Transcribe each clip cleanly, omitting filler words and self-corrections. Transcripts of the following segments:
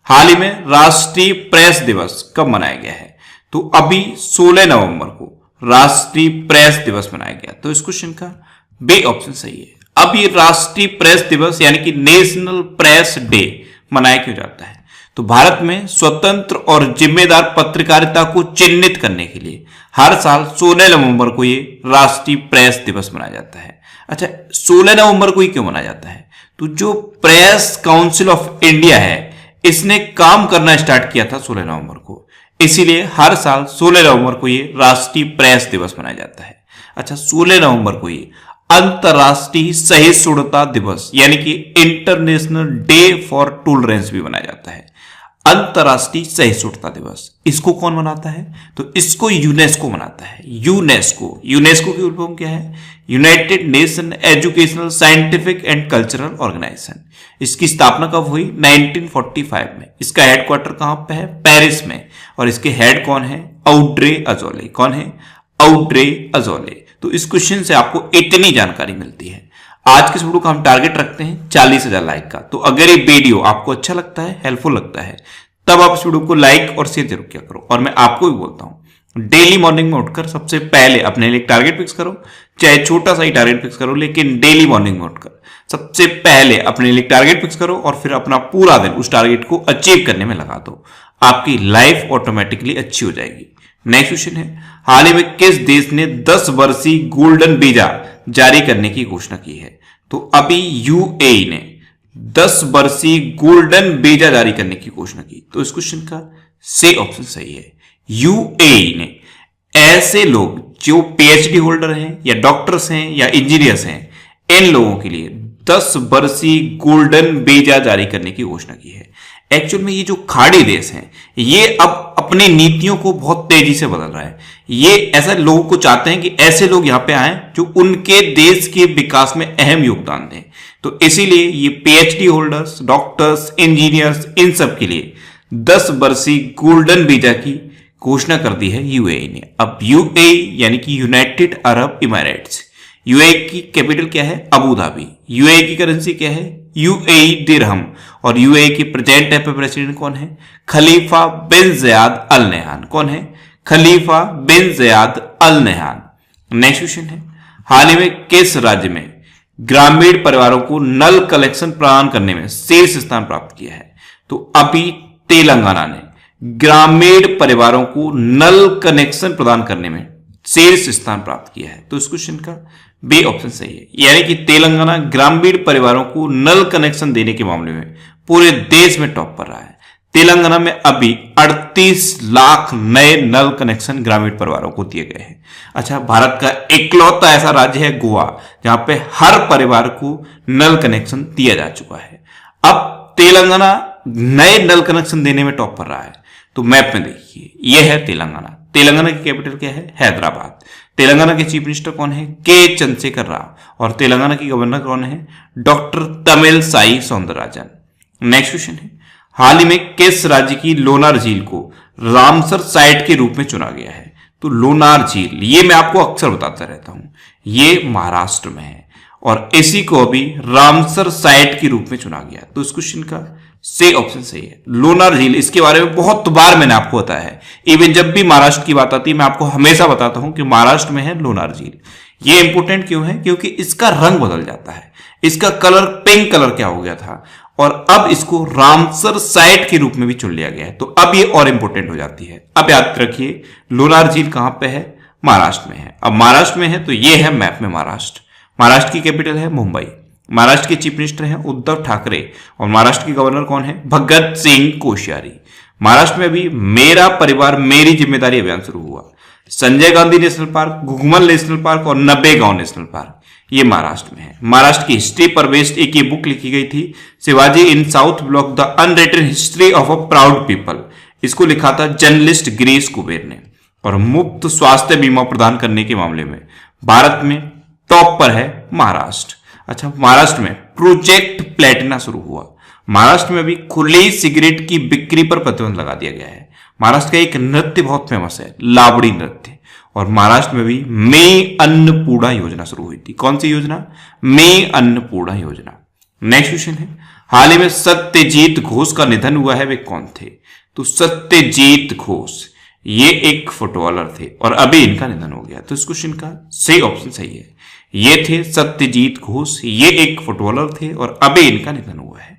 हाल ही में राष्ट्रीय प्रेस दिवस कब मनाया गया है? तो अभी 16 नवंबर को राष्ट्रीय प्रेस दिवस मनाया गया। तो इस क्वेश्चन का बी ऑप्शन सही है। अब ये राष्ट्रीय प्रेस दिवस यानी कि नेशनल प्रेस डे मनाया क्यों जाता है? तो भारत में स्वतंत्र और जिम्मेदार पत्रकारिता को चिन्हित करने के लिए हर साल 16 नवंबर को ये राष्ट्रीय प्रेस दिवस मनाया जाता है। अच्छा, 16 नवंबर को ही क्यों मनाया जाता है? तो जो प्रेस काउंसिल ऑफ इंडिया है इसने काम करना स्टार्ट किया था 16 नवंबर को, इसीलिए हर साल 16 नवंबर को ये राष्ट्रीय प्रेस दिवस मनाया जाता है। अच्छा, 16 नवंबर को ये अंतरराष्ट्रीय सहिष्णुता दिवस यानी कि इंटरनेशनल डे फॉर टॉलरेंस भी मनाया जाता है। अंतरराष्ट्रीय सहिष्णुता दिवस इसको कौन मनाता है? तो इसको यूनेस्को मनाता है। यूनेस्को की फुल फॉर्म क्या है? United Nation Educational Scientific and Cultural Organization. इसकी स्थापना कब हुई? 1945 में। इसका हेडक्वार्टर कहां पे है? पेरिस में। और इसके हेड कौन है? औड्रे अजौले। कौन है? औड्रे अजौले। तो इस क्वेश्चन से आपको इतनी जानकारी मिलती है। आज के वीडियो का हम टारगेट रखते हैं 40,000 लाइक का। तो अगर ये वीडियो आपको अच्छा लगता है, हेल्पफुल लगता है, तब आप इस वीडियो को लाइक और शेयर जरूर किया करो। और मैं आपको भी बोलता हूं, डेली मॉर्निंग में उठकर सबसे पहले अपने लिए टारगेट फिक्स करो, चाहे छोटा सा ही टारगेट फिक्स करो, लेकिन डेली मॉर्निंग में उठकर सबसे पहले अपने लिए टारगेट फिक्स करो और फिर अपना पूरा दिन उस टारगेट को अचीव करने में लगा दो। आपकी लाइफ ऑटोमेटिकली अच्छी हो जाएगी। नेक्स्ट क्वेश्चन है, हाल ही में किस देश ने 10 वर्षीय गोल्डन वीजा जारी करने की घोषणा की है? तो अभी यूएई ने 10 वर्षीय गोल्डन वीजा जारी करने की घोषणा की। तो इस क्वेश्चन का सी ऑप्शन सही है। यूएई ने ऐसे लोग जो पीएचडी होल्डर हैं या डॉक्टर्स हैं या इंजीनियर्स हैं, इन लोगों के लिए 10 वर्षीय गोल्डन वीजा जारी करने की घोषणा की है। एक्चुअल में ये जो खाड़ी देश हैं ये अब अपनी नीतियों को बहुत तेजी से बदल रहा है। ये ऐसे लोगों को चाहते हैं कि ऐसे लोग यहां पे आए जो उनके देश के विकास में अहम योगदान दें। तो इसीलिए ये पीएचडी होल्डर्स, डॉक्टर्स, इंजीनियर्स, इन सब के लिए 10 वर्षीय गोल्डन वीजा की घोषणा कर दी है यूएई ने। अब यूएई यानी कि यूनाइटेड अरब इमाराइट्स, यूएई की कैपिटल क्या है? Abu Dhabi. यूएई की करेंसी क्या है? यूएई दिरहम। और यूएई के प्रेजेंट टाइम पे प्रेसिडेंट कौन है? खलीफा बिन ज़याद अल नहयान। कौन है? खलीफा बिन ज़याद अल नहयान। नेक्स्ट क्वेश्चन है, हाल ही में किस राज्य में ग्रामीण परिवारों को नल कनेक्शन प्रदान करने में शीर्ष स्थान प्राप्त किया है? तो अभी तेलंगाना ने ग्रामीण परिवारों को नल कनेक्शन प्रदान करने में शीर्ष स्थान प्राप्त किया है। तो इस क्वेश्चन का बी ऑप्शन सही है। यानी कि तेलंगाना ग्रामीण परिवारों को नल कनेक्शन देने के मामले में पूरे देश में टॉप पर रहा है। तेलंगाना में अभी 38 लाख नए नल कनेक्शन ग्रामीण परिवारों को दिए गए हैं। अच्छा, भारत का इकलौता ऐसा राज्य है गोवा जहां पे हर परिवार को नल कनेक्शन दिया जा चुका है। अब तेलंगाना नए नल कनेक्शन देने में टॉप पर रहा है। तो मैप में देखिए, यह है तेलंगाना। तेलंगाना की कैपिटल क्या है? हैदराबाद। तेलंगाना के चीफ मिनिस्टर कौन है? के चंद्रशेखर राव। और तेलंगाना की गवर्नर कौन है? Doctor Tamilisai Soundararajan. Next question है, हाल ही में किस राज्य की लोनार झील को रामसर साइट के रूप में चुना गया है? तो लोनार झील, ये मैं आपको अक्सर बताता रहता हूं, ये महाराष्ट्र में है और इसी को अभी रामसर साइट के रूप में चुना गया। तो इस क्वेश्चन का सी ऑप्शन सही है। लोनार झील, इसके बारे में बहुत बार मैंने आपको बताया है। इवन जब भी महाराष्ट्र की बात आती है मैं आपको हमेशा बताता हूं कि महाराष्ट्र में है लोनार झील। ये इंपोर्टेंट क्यों है? क्योंकि इसका रंग बदल जाता है। इसका कलर पिंक कलर क्या हो गया था और अब इसको रामसर साइट के रूप में भी चुन लिया गया है। तो अब ये और इंपोर्टेंट हो जाती है। अब याद रखिए, लोनार झील कहां पे है? महाराष्ट्र में है। अब महाराष्ट्र में है तो ये है मैप में महाराष्ट्र। महाराष्ट्र की कैपिटल है मुंबई। महाराष्ट्र के चीफ मिनिस्टर हैं उद्धव ठाकरे और महाराष्ट्र के गवर्नर कौन है? भगत सिंह कोश्यारी। महाराष्ट्र में अभी मेरा परिवार मेरी जिम्मेदारी अभियान शुरू हुआ। Sanjay Gandhi national park, Ghughmal national park और नबेगांव नेशनल पार्क ये महाराष्ट्र में है। महाराष्ट्र की हिस्ट्री पर बेस्ड एक ये बुक लिखी गई थी, Shivaji in South Block the unwritten history of a proud people. इसको लिखा था जर्नलिस्ट गिरीश कुबेर ने। और मुफ्त स्वास्थ्य बीमा प्रदान करने के मामले में भारत में टॉप पर है महाराष्ट्र। अच्छा, महाराष्ट्र में प्रोजेक्ट प्लेटिना शुरू हुआ। महाराष्ट्र में भी खुली सिगरेट की बिक्री पर प्रतिबंध लगा दिया गया है। महाराष्ट्र का एक नृत्य बहुत फेमस है, लावड़ी नृत्य। और महाराष्ट्र में भी मैं अन्नपूर्णा योजना शुरू हुई थी। कौन सी योजना? मैं अन्नपूर्णा योजना। नेक्स्ट क्वेश्चन है, हाल ही में सत्यजीत घोष का निधन हुआ है, वे कौन थे? तो सत्यजीत घोष ये एक फुटबॉलर थे और अभी इनका निधन हो गया। तो इस क्वेश्चन का सही ऑप्शन सही है, ये थे सत्यजीत घोष, ये एक फुटबॉलर थे और अभी इनका निधन हुआ है।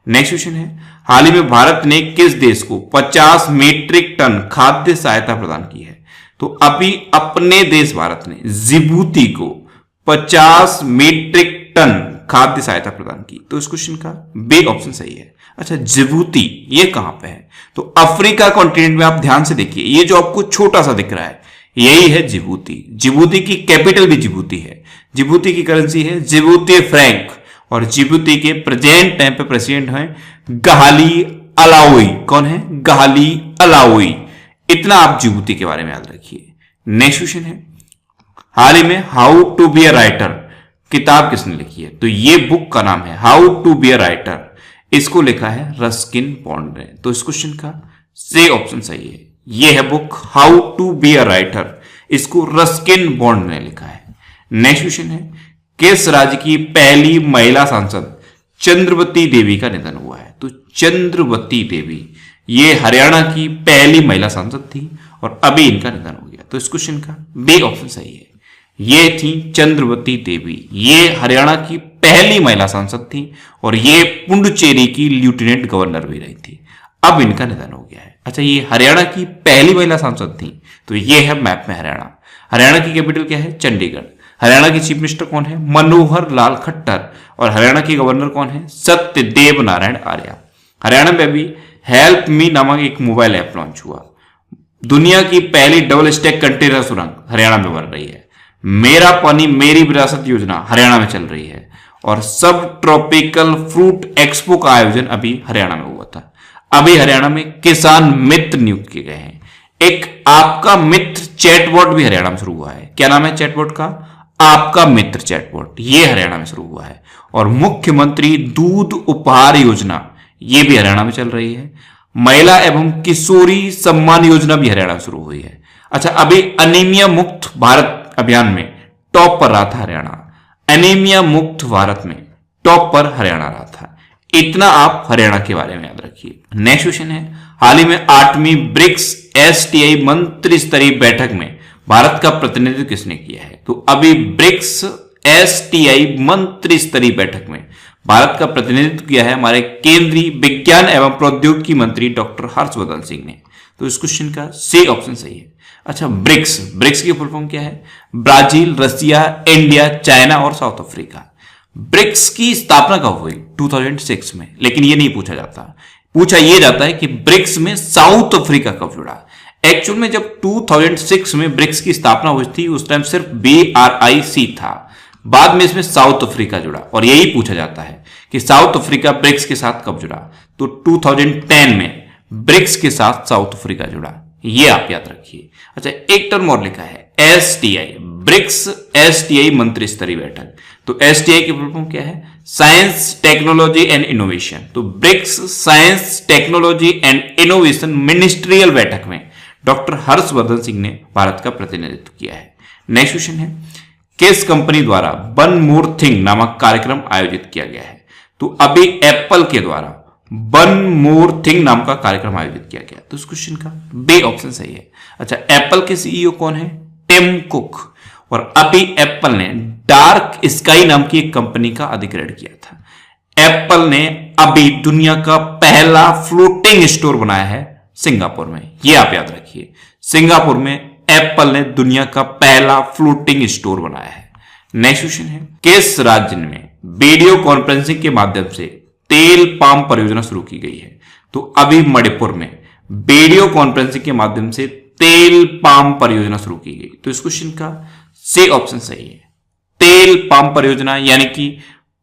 नेक्स्ट क्वेश्चन है, हाल ही में भारत ने किस देश को 50 मीट्रिक टन खाद्य सहायता प्रदान की है? तो अभी अपने देश भारत ने जिबूती को 50 मीट्रिक टन खाद्य सहायता प्रदान की। तो इस क्वेश्चन का बी ऑप्शन सही है। अच्छा, जिबूती ये कहां पे है? तो अफ्रीका कॉन्टिनेंट में। आप ध्यान से देखिए, ये जो आपको छोटा सा दिख रहा है यही है जिबूती। जिबूती की कैपिटल भी जिबूती है। जिबूती की करेंसी है जिबूती फ्रैंक और जिबूती के प्रेजेंट टाइम पे प्रेसिडेंट हैं गहाली अलाउई। कौन है? गहाली अलाउई। इतना आप जिबूती के बारे में याद रखिए। नेक्स्ट क्वेश्चन है, हाल ही में how to be a writer किताब किसने लिखी है? तो ये बुक का नाम है how to be a writer, इसको लिखा है रस्किन बॉन्ड ने। तो इस क्वेश्चन का सही ऑप्शन सही है, ये है book how to be a writer, इसको रस्किन बॉन्ड ने लिखा है। नेक्स्ट क्वेश्चन है, किस राज्य की पहली महिला सांसद चंद्रवती देवी का निधन हुआ है? तो चंद्रवती देवी ये हरियाणा की पहली महिला सांसद थी और अभी इनका निधन हो गया। तो इस क्वेश्चन का बी ऑप्शन सही है, ये थी चंद्रवती देवी, ये हरियाणा की पहली महिला सांसद थी और ये पुडुचेरी की लेफ्टिनेंट गवर्नर भी रही थी। अब इनका निधन हो गया है। अच्छा, ये हरियाणा की पहली महिला सांसद थी, तो ये है मैप में हरियाणा। हरियाणा की कैपिटल क्या है? चंडीगढ़। हरियाणा के चीफ मिनिस्टर कौन है? मनोहर लाल खट्टर। और हरियाणा के गवर्नर कौन है? सत्यदेव नारायण आर्य। हरियाणा में अभी हेल्प मी नामक एक मोबाइल ऐप लॉन्च हुआ। दुनिया की पहली डबल स्टैक कंटेनर सुरंग हरियाणा में बन रही है। मेरा पानी मेरी विरासत योजना हरियाणा में चल रही है और सब ट्रॉपिकल फ्रूट एक्सपो का आयोजन अभी हरियाणा में हुआ था। अभी हरियाणा में किसान मित्र नियुक्त किए गए हैं। एक आपका मित्र चैटबॉट भी हरियाणा में शुरू हुआ है। क्या नाम है चैटबॉट का? आपका मित्र चैटबॉट, ये हरियाणा में शुरू हुआ है। और मुख्यमंत्री दूध उपहार योजना ये भी हरियाणा में चल रही है। महिला एवं किशोरी सम्मान योजना भी हरियाणा में शुरू हुई है। अच्छा, अभी अनीमिया मुक्त भारत अभियान में टॉप पर रहा था हरियाणा। एनीमिया मुक्त भारत में टॉप पर हरियाणा रहा था। इतना आप हरियाणा के बारे में याद रखिए। नेक्स्ट क्वेश्चन है, हाल ही में 8वीं ब्रिक्स एसटीआई मंत्री स्तरीय बैठक में भारत का प्रतिनिधित्व किसने किया है? तो अभी ब्रिक्स एसटीआई मंत्री स्तरीय बैठक में भारत का प्रतिनिधित्व किया है हमारे केंद्रीय विज्ञान एवं प्रौद्योगिकी मंत्री डॉक्टर हर्षवर्धन सिंह ने। तो इस क्वेश्चन का सी ऑप्शन सही है। अच्छा, ब्रिक्स की फुल फॉर्म क्या है? ब्राजील, रसिया, इंडिया, चाइना और साउथ अफ्रीका। ब्रिक्स की स्थापना कब हुई? 2006 में, लेकिन ये नहीं पूछा जाता। पूछा यह जाता है कि ब्रिक्स में साउथ अफ्रीका कब जुड़ा। एक्चुअल में जब 2006 में ब्रिक्स की स्थापना हुई थी उस टाइम सिर्फ BRIC था, बाद में इसमें साउथ अफ्रीका जुड़ा और यही पूछा जाता है कि साउथ अफ्रीका ब्रिक्स के साथ कब जुड़ा। तो 2010 में ब्रिक्स के साथ साउथ अफ्रीका जुड़ा, ये आप याद रखिए। अच्छा, एक टर्म और लिखा है एसटीआई, ब्रिक्स एसटीआई मंत्री स्तरीय बैठक। तो एसटीआई की फुल फॉर्म क्या है? Science technology and innovation. तो BRICS science technology and innovation ministerial बैठक में डॉक्टर हर्षवर्धन सिंह ने भारत का प्रतिनिधित्व किया है। नेक्स्ट क्वेश्चन है, किस कंपनी द्वारा वन मोर थिंग नामक कार्यक्रम आयोजित किया गया है? तो अभी एप्पल के द्वारा वन मोर थिंग नाम का कार्यक्रम आयोजित किया गया। तो इस क्वेश्चन का बी ऑप्शन सही है। अच्छा, एप्पल के सीईओ कौन है? Tim Cook. और अभी एप्पल ने डार्क स्काई नाम की एक कंपनी का अधिग्रहण किया था। एप्पल ने अभी दुनिया का पहला फ्लोटिंग स्टोर बनाया है सिंगापुर में, यह आप याद रखिए। सिंगापुर में एप्पल ने दुनिया का पहला फ्लोटिंग स्टोर बनाया है। नेक्स्ट क्वेश्चन है, किस राज्य में वीडियो कॉन्फ्रेंसिंग के माध्यम से तेल पाम परियोजना शुरू की गई है? तो अभी मणिपुर में वीडियो कॉन्फ्रेंसिंग के माध्यम से तेल पाम परियोजना शुरू की गई। तो इस क्वेश्चन का सी ऑप्शन सही है। तेल पाम परियोजना यानी कि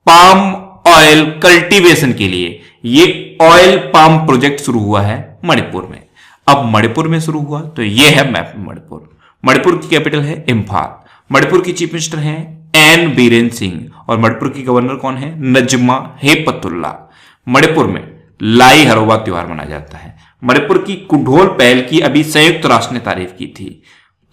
पाम ऑयल कल्टीवेशन के लिए ये ऑयल पाम प्रोजेक्ट शुरू हुआ है मणिपुर में। अब मणिपुर में शुरू हुआ तो यह है मैप में मणिपुर। मणिपुर की कैपिटल है इम्फाल। मणिपुर की चीफ मिनिस्टर हैं एन बीरेन सिंह और मणिपुर की गवर्नर कौन है? नजमा हेपतुल्ला। मणिपुर में लाई हरोबा त्योहार मनाया जाता है। मणिपुर की कुढोल पहल की अभी संयुक्त राष्ट्र ने तारीफ की थी।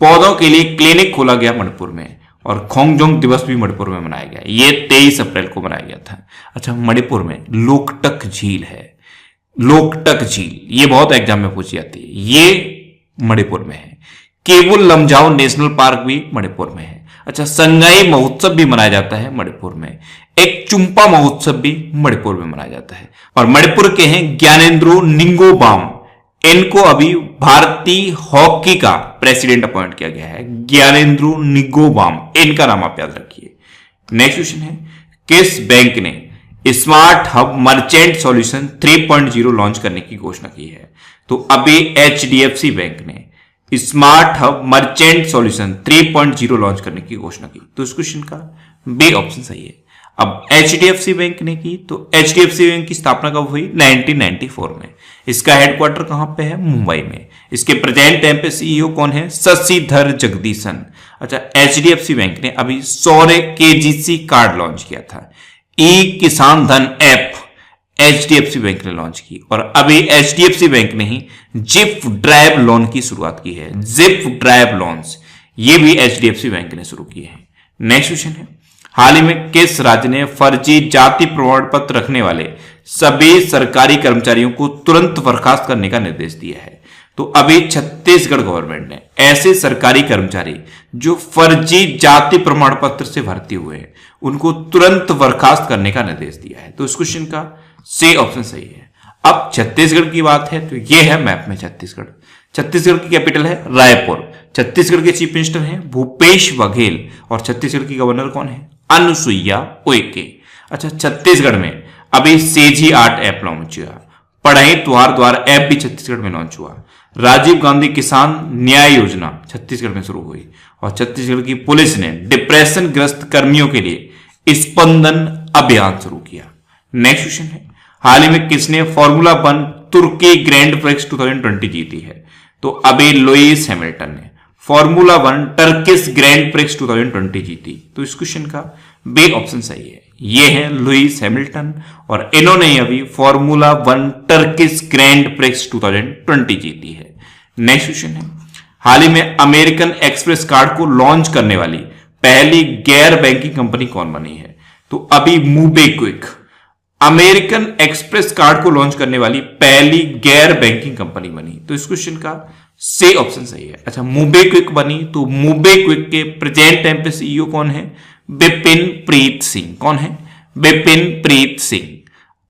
पौधों के लिए क्लिनिक खोला गया मणिपुर में और खोंगजोंग दिवस भी मणिपुर में मनाया गया, ये 23 अप्रैल को मनाया गया था। अच्छा, मणिपुर में लोकटक झील है, लोकटक झील, ये बहुत एग्जाम में पूछी जाती है, ये मणिपुर में है। केवुल लमजाओ नेशनल पार्क भी मणिपुर में है। अच्छा, संगाई महोत्सव भी मनाया जाता है मणिपुर में। एक चुम्पा महोत्सव भी मणिपुर में मनाया जाता है। और मणिपुर के हैं ज्ञानेंद्रो निंगोबाम, इनको अभी भारतीय हॉकी का प्रेसिडेंट अपॉइंट किया गया है, ज्ञानेंद्रो निंगोबाम, इनका नाम आप याद रखिए। नेक्स्ट क्वेश्चन है, किस बैंक ने smart hub merchant solution 3.0 launch करने की घोषणा की है? तो अभी HDFC बैंक ने smart hub merchant solution 3.0 launch करने की घोषणा की। तो इस क्वेश्चन का बी ऑप्शन सही है। अब HDFC बैंक ने की, तो HDFC बैंक की स्थापना कब हुई? 1994 में। इसका हेडक्वार्टर कहां पे है? मुंबई में। इसके प्रेजेंट टाइम पे CEO कौन है? शशिधर जगदीशन। अच्छा, HDFC बैंक ने अभी 100 KGC कार्ड लॉन्च किया था। ई किसान धन ऐप HDFC बैंक ने लॉन्च की, और अभी HDFC बैंक ने ही जिप ड्राइव लोन की शुरुआत की है। जिप ड्राइव लोन्स ये भी HDFC बैंक ने शुरू किए हैं। नेक्स्ट क्वेश्चन है, हाल ही में किस राज्य ने फर्जी जाति प्रमाण पत्र रखने वाले सभी सरकारी कर्मचारियों को तुरंत बर्खास्त करने का निर्देश दिया है? तो अभी छत्तीसगढ़ गवर्नमेंट ने ऐसे सरकारी कर्मचारी जो फर्जी जाति प्रमाण पत्र से भर्ती हुए हैं उनको तुरंत बर्खास्त करने का निर्देश दिया है। तो इस क्वेश्चन का सी ऑप्शन सही है। अब छत्तीसगढ़ की बात है तो ये है मैप में छत्तीसगढ़। छत्तीसगढ़ की कैपिटल है रायपुर। छत्तीसगढ़ के चीफ मिनिस्टर हैं भूपेश बघेल, और छत्तीसगढ़ की गवर्नर कौन है? अनुसुईया उइके। अच्छा, छत्तीसगढ़ में अभी सेजी आर्ट ऐप लॉन्च हुआ। पढ़ाई त्योहार द्वार ऐप भी छत्तीसगढ़ में लॉन्च हुआ। राजीव गांधी किसान न्याय योजना छत्तीसगढ़ में शुरू हुई, और छत्तीसगढ़ की पुलिस ने डिप्रेशन ग्रस्त कर्मियों के लिए स्पंदन अभियान शुरू किया। नेक्स्ट क्वेश्चन है, हाल ही में किसने फॉर्मूला 1 तुर्की ग्रैंड प्रिक्स 2020 जीती है? तो अभी लुइस हैमिल्टन ने फॉर्मूला 1 टर्किश ग्रैंड प्रिक्स 2020 जीती। तो इस क्वेश्चन का बी ऑप्शन सही है। ये है लुइस हैमिल्टन, और इन्होंने अभी फॉर्मूला 1 टर्किश ग्रैंड प्रिक्स 2020 जीती है। नेक्स्ट क्वेश्चन है, हाल ही में अमेरिकन एक्सप्रेस कार्ड को लॉन्च करने वाली पहली गैर बैंकिंग कंपनी कौन बनी है? तो अभी मोबीक्विक अमेरिकन एक्सप्रेस कार्ड को लॉन्च करने वाली पहली गैर बैंकिंग कंपनी बनी। तो इस क्वेश्चन का सी ऑप्शन सही है। अच्छा, मोबीक्विक बनी, तो मोबीक्विक के प्रेजेंट टाइम पे CEO कौन है? बिपिन प्रीत सिंह। कौन है? बिपिन प्रीत सिंह।